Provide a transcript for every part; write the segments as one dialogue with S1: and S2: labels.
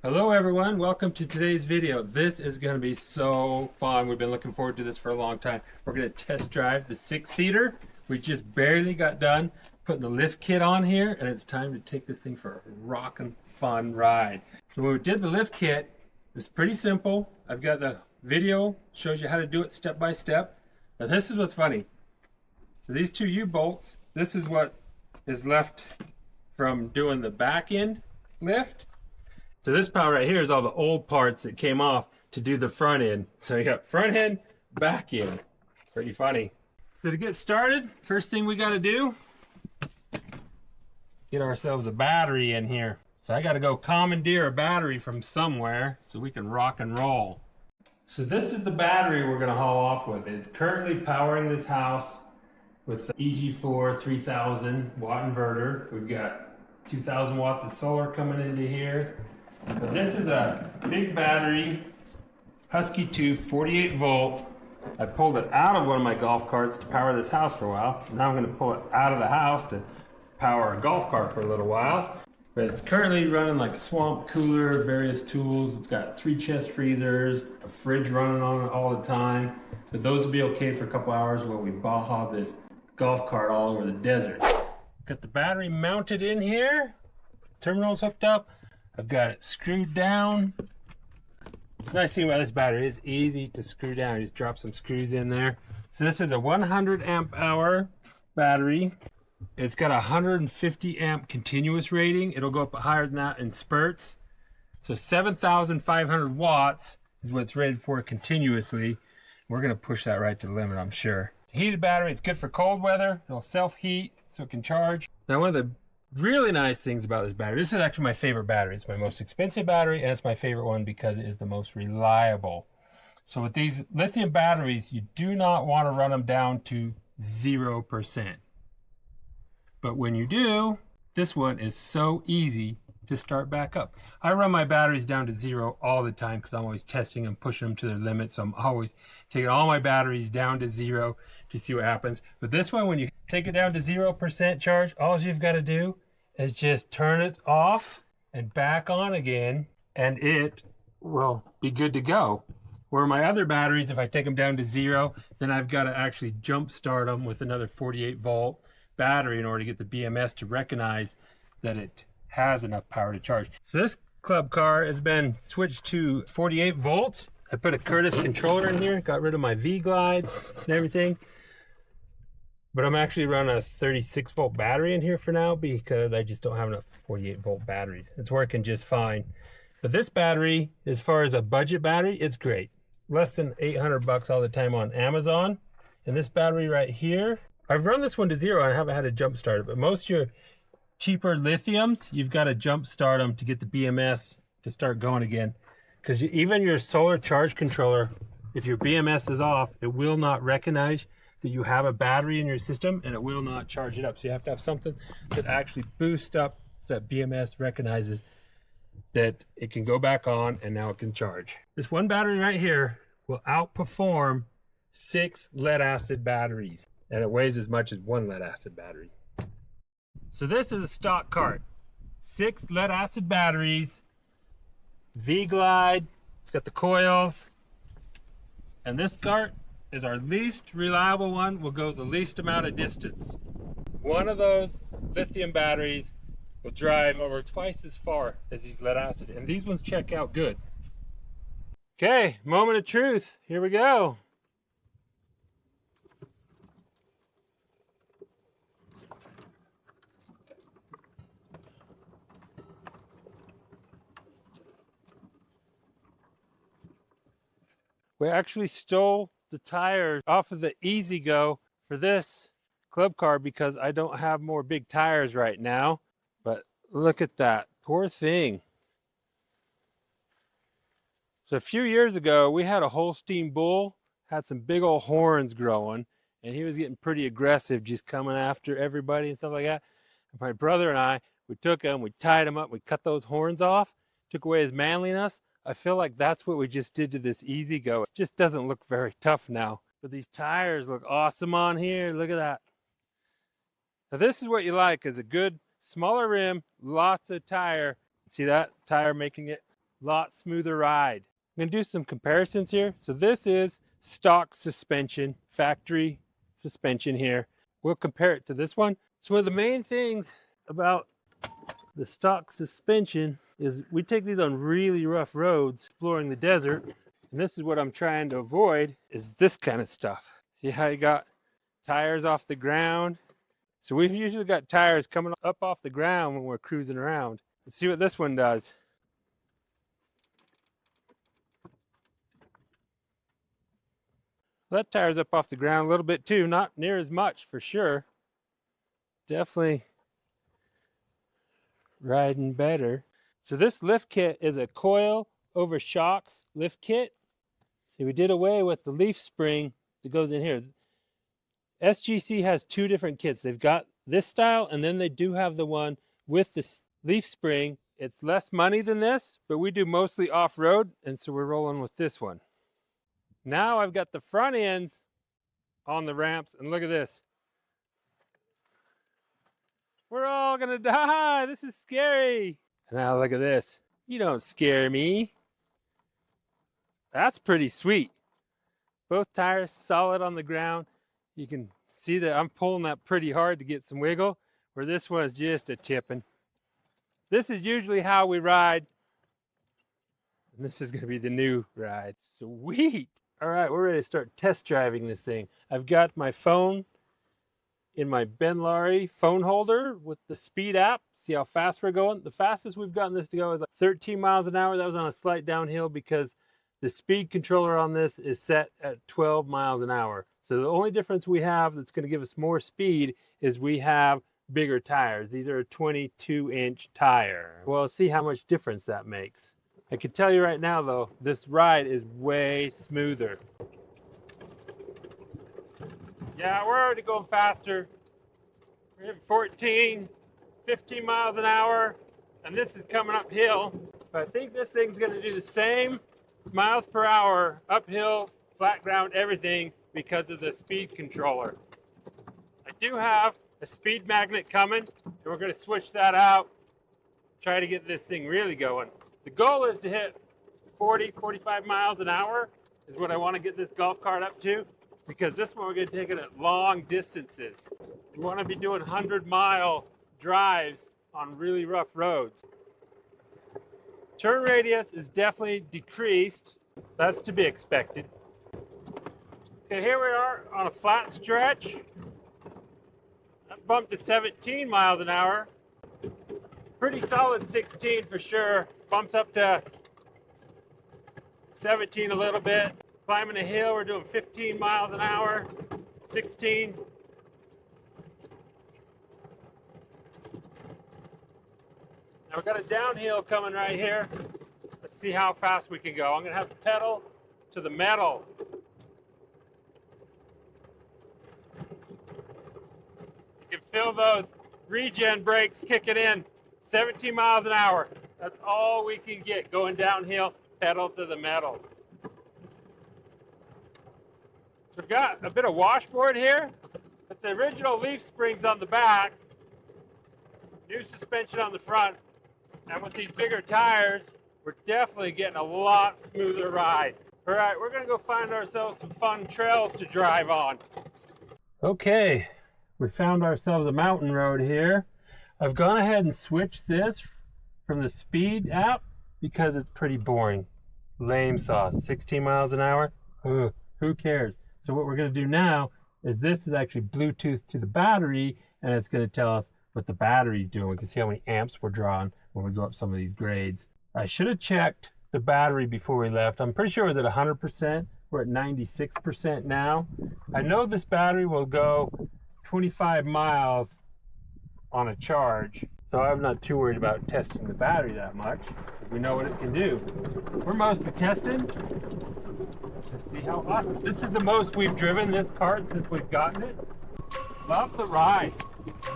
S1: Hello everyone, welcome to today's video. This is going to be so fun. We've been looking forward to this for a long time. We're going to test drive the 6-seater. We just barely got done putting the lift kit on here, and it's time to take this thing for a rockin' fun ride. So when we did the lift kit, it was pretty simple. I've got the video, shows you how to do it step by step. But this is what's funny. So these two U-bolts, this is what is left from doing the back end lift. So this part right here is all the old parts that came off to do the front end. So you got front end, back end. Pretty funny. So to get started, first thing we got to do, get ourselves a battery in here. So I got to go commandeer a battery from somewhere so we can rock and roll. So this is the battery we're going to haul off with. It's currently powering this house with the EG4 3000 watt inverter. We've got 2000 watts of solar coming into here. But this is a big battery, Husky 2, 48 volt. I pulled it out of one of my golf carts to power this house for a while. Now I'm going to pull it out of the house to power a golf cart for a little while. But it's currently running like a swamp cooler, various tools. It's got 3 chest freezers, a fridge running on it all the time. But those will be okay for a couple hours while we baja this golf cart all over the desert. Got the battery mounted in here. Terminals hooked up. I've got it screwed down. The nice thing about this battery is easy to screw down. You just drop some screws in there. So this is a 100 amp hour battery. It's got a 150 amp continuous rating. It'll go up higher than that in spurts. So 7,500 watts is what it's rated for continuously. We're going to push that right to the limit, I'm sure. It's a heated battery. It's good for cold weather. It'll self-heat so it can charge. Now, one of the really nice things about this battery, this is actually my favorite battery. It's my most expensive battery, and it's my favorite one because it is the most reliable. So with these lithium batteries, you do not want to run them down to 0%. But when you do, this one is so easy to start back up. I run my batteries down to 0 all the time because I'm always testing and pushing them to their limit. So I'm always taking all my batteries down to 0 to see what happens. But this one, when you take it down to 0% charge, all you've got to do is just turn it off and back on again, and it will be good to go. Where my other batteries, if I take them down to 0, then I've got to actually jump start them with another 48 volt battery in order to get the BMS to recognize that it has enough power to charge. So this club car has been switched to 48 volts. I put a Curtis controller in here, got rid of my V-Glide and everything. But I'm actually running a 36 volt battery in here for now because I just don't have enough 48 volt batteries. It's working just fine. But this battery, as far as a budget battery, it's great. Less than 800 bucks all the time on Amazon. And this battery right here, I've run this one to 0 and I haven't had to jump start it. But most of your cheaper lithiums, you've got to jump start them to get the BMS to start going again. Because even your solar charge controller, if your BMS is off, it will not recognize that you have a battery in your system, and it will not charge it up. So you have to have something that actually boosts up so that BMS recognizes that it can go back on and now it can charge. This one battery right here will outperform 6 lead acid batteries, and it weighs as much as 1 lead acid battery. So this is a stock cart. 6 lead acid batteries, V-Glide, it's got the coils, and this cart is our least reliable one, will go the least amount of distance. One of those lithium batteries will drive over twice as far as these lead acid, and these ones check out good. Okay, moment of truth, here we go. We actually stole the tires off of the Easy Go for this club car because I don't have more big tires right now. But look at that, poor thing. So a few years ago, we had a Holstein bull, had some big old horns growing, and he was getting pretty aggressive, just coming after everybody and stuff like that. And my brother and I, we took him, we tied him up, we cut those horns off, took away his manliness. I feel like that's what we just did to this Easy Go. It just doesn't look very tough now. But these tires look awesome on here. Look at that. Now this is what you like, is a good smaller rim, lots of tire. See that tire making it lot smoother ride. I'm gonna do some comparisons here. So this is stock suspension, factory suspension here. We'll compare it to this one. So one of the main things about the stock suspension is we take these on really rough roads, exploring the desert. And this is what I'm trying to avoid, is this kind of stuff. See how you got tires off the ground? So we've usually got tires coming up off the ground when we're cruising around. Let's see what this one does. Well, that tire's up off the ground a little bit too, not near as much for sure. Definitely riding better. So this lift kit is a coil over shocks lift kit. See, we did away with the leaf spring that goes in here. SGC has two different kits. They've got this style, and then they do have the one with the leaf spring. It's less money than this, but we do mostly off-road, and so we're rolling with this one. Now I've got the front ends on the ramps, and look at this. We're all gonna die. This is scary. Now look at this. You don't scare me. That's pretty sweet. Both tires solid on the ground. You can see that I'm pulling that pretty hard to get some wiggle, where this was just a tipping. This is usually how we ride. And this is gonna be the new ride. Sweet. All right, we're ready to start test driving this thing. I've got my phone in my Ben Lari phone holder with the speed app. See how fast we're going. The fastest we've gotten this to go is like 13 miles an hour. That was on a slight downhill because the speed controller on this is set at 12 miles an hour. So the only difference we have that's going to give us more speed is we have bigger tires. These are a 22-inch tire. Well, see how much difference that makes. I can tell you right now, though, this ride is way smoother. Yeah, we're already going faster. We're hitting 14, 15 miles an hour, and this is coming uphill. But I think this thing's going to do the same miles per hour, uphill, flat ground, everything, because of the speed controller. I do have a speed magnet coming, and we're going to switch that out, try to get this thing really going. The goal is to hit 40, 45 miles an hour is what I want to get this golf cart up to, because this one we're going to take it at long distances. We want to be doing 100-mile drives on really rough roads. Turn radius is definitely decreased. That's to be expected. Okay, here we are on a flat stretch. That bumped to 17 miles an hour. Pretty solid 16 for sure. Bumps up to 17 a little bit. Climbing a hill, we're doing 15 miles an hour, 16. Now we've got a downhill coming right here. Let's see how fast we can go. I'm gonna have to pedal to the metal. You can feel those regen brakes kicking in. 17 miles an hour. That's all we can get going downhill, pedal to the metal. So we've got a bit of washboard here. It's the original leaf springs on the back, new suspension on the front, and with these bigger tires, we're definitely getting a lot smoother ride. All right, we're gonna go find ourselves some fun trails to drive on. Okay, we found ourselves a mountain road here. I've gone ahead and switched this from the speed app because it's pretty boring. Lame sauce, 16 miles an hour, ugh, who cares? So what we're going to do now is this is actually Bluetooth to the battery, and it's going to tell us what the battery's doing. We can see how many amps we're drawing when we go up some of these grades. I should have checked the battery before we left. I'm pretty sure it was at 100%. We're at 96% now. I know this battery will go 25 miles on a charge, so I'm not too worried about testing the battery that much. We know what it can do. We're mostly testing to see how awesome. This is the most we've driven this cart since we've gotten it. Love the ride.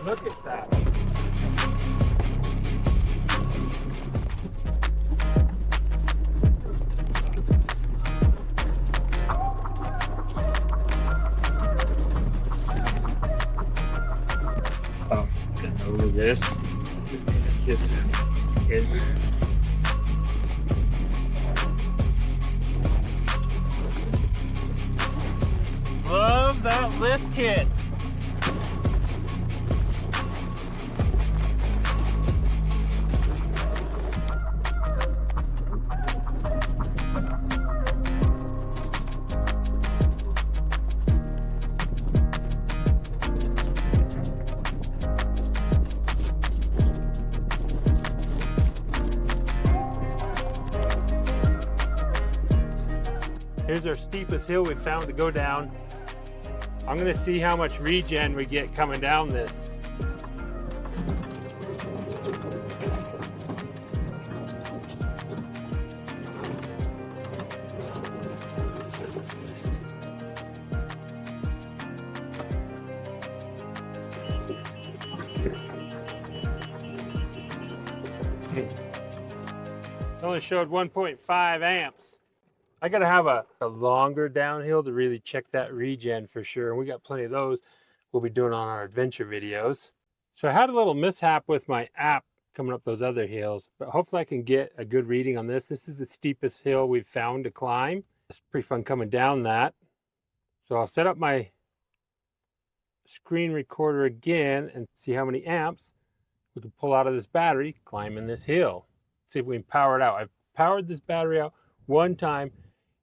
S1: Look at that. Oh, over this. This is out lift kit. Here's our steepest hill we found to go down. I'm gonna see how much regen we get coming down this. It only showed 1.5 amps. I gotta have a longer downhill to really check that regen for sure. And we got plenty of those we'll be doing on our adventure videos. So I had a little mishap with my app coming up those other hills, but hopefully I can get a good reading on this. This is the steepest hill we've found to climb. It's pretty fun coming down that. So I'll set up my screen recorder again and see how many amps we can pull out of this battery climbing this hill. See if we can power it out. I've powered this battery out one time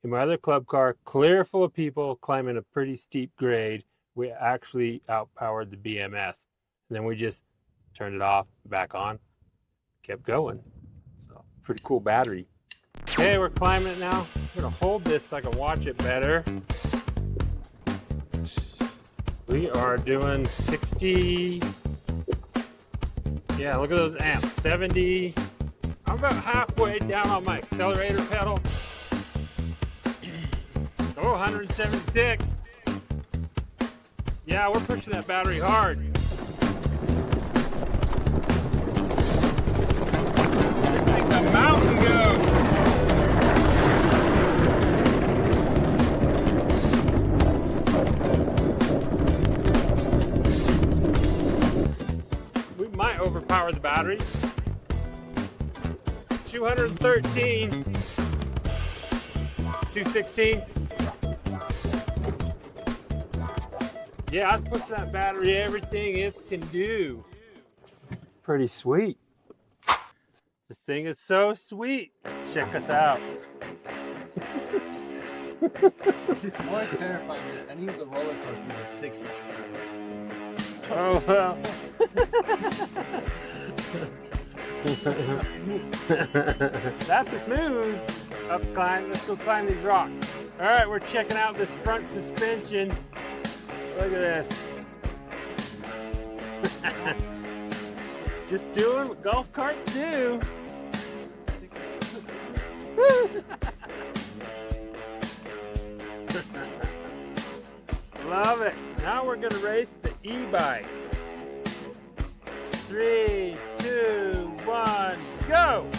S1: in my other club car, clear full of people climbing a pretty steep grade. We actually outpowered the BMS. And then we just turned it off, back on, kept going. So, pretty cool battery. Okay, we're climbing it now. I'm gonna hold this so I can watch it better. We are doing 60. Yeah, look at those amps, 70. I'm about halfway down on my accelerator pedal. Oh, 176. Yeah, we're pushing that battery hard. This thing's a mountain goat. We might overpower the battery. 213. 216. Yeah, I was pushing that battery everything it can do. Pretty sweet. This thing is so sweet. Check us out.
S2: This is more terrifying than any of the roller coasters at 6 in.
S1: Oh, well. That's a smooth up climb. Let's go climb these rocks. All right, we're checking out this front suspension. Look at this. Just doing what golf carts do. Love it. Now we're gonna race the e-bike. 3, 2, 1, go!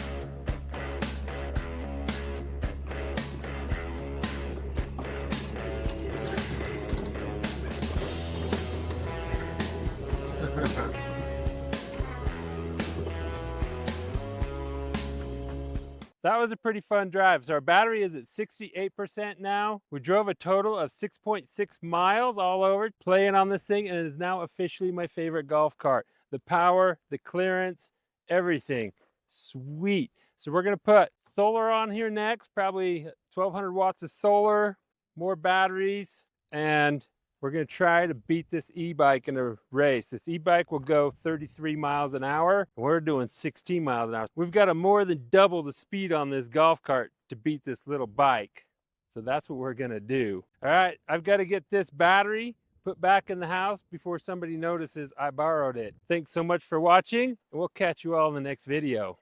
S1: That was a pretty fun drive. So our battery is at 68% now. We drove a total of 6.6 miles all over playing on this thing, and it is now officially my favorite golf cart. The power, the clearance, everything. Sweet. So we're gonna put solar on here next, probably 1200 watts of solar, more batteries, and we're gonna try to beat this e-bike in a race. This e-bike will go 33 miles an hour. And we're doing 16 miles an hour. We've got to more than double the speed on this golf cart to beat this little bike. So that's what we're gonna do. All right, I've got to get this battery put back in the house before somebody notices I borrowed it. Thanks so much for watching, and we'll catch you all in the next video.